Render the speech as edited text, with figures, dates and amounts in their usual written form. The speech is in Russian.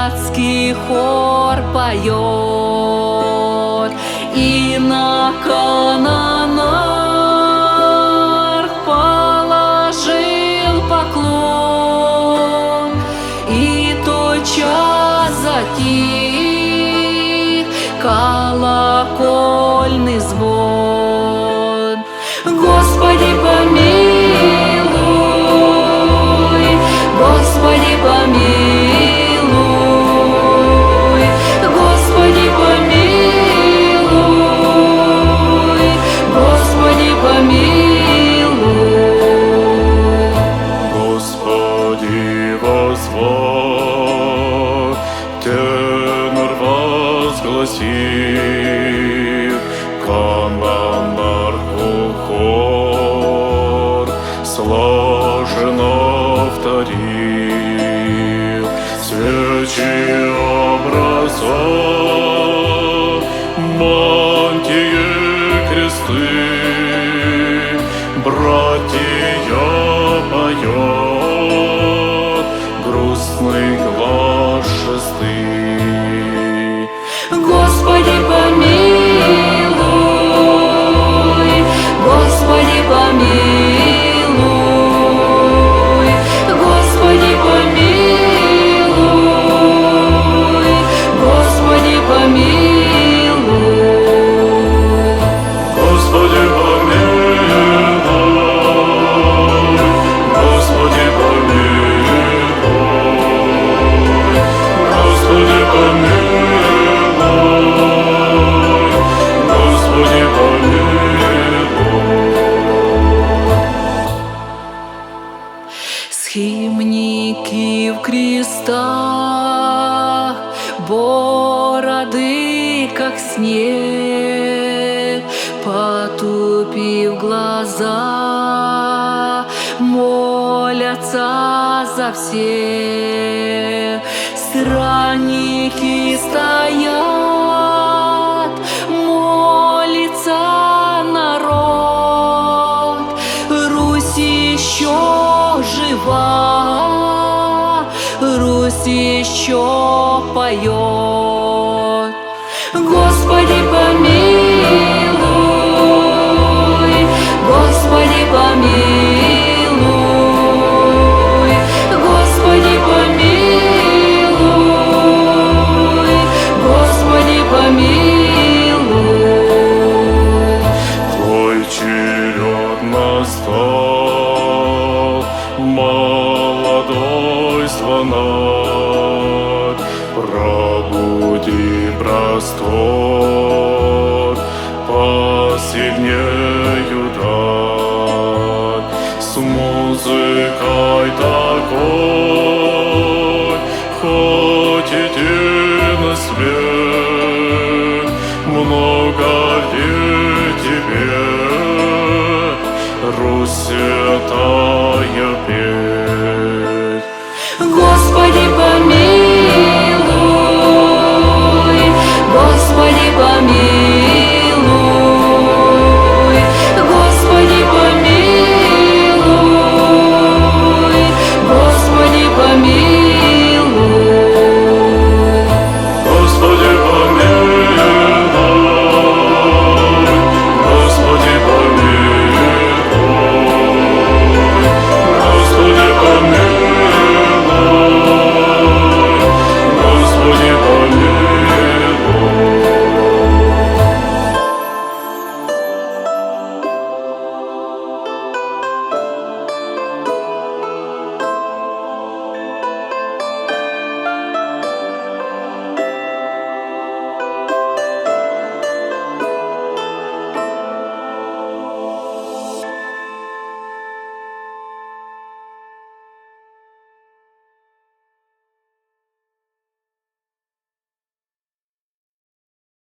братский хор поет, и на канонарх положил поклон, и тотчас затих колокольный звон. Господи, помилуй, Господи, помилуй, Господи, помилуй, Господи, помилуй. Господи, возвал, тенор возгласил, канонарху хор слаженно вторил. Свечи образа, мантии, кресты, братья поет, грустный глаз шестый. Господи, помилуй, Господи, помилуй, Господи, помилуй, Господи, помилуй. Господи, помилуй, Господи, помилуй, Господи, помилуй, Господи, помилуй. Схимники в крестах, бороды, как снег, потупив глаза, молятся за всех. Странники стоят, молится народ, Русь еще жива, Русь еще поет. Господи, помилуй, Господи, помилуй, Господи, помилуй, Господи, помилуй. Твой черед настал, молодой звонарь, пробуди простор, посильнею дать, с музыкой такой, хоть и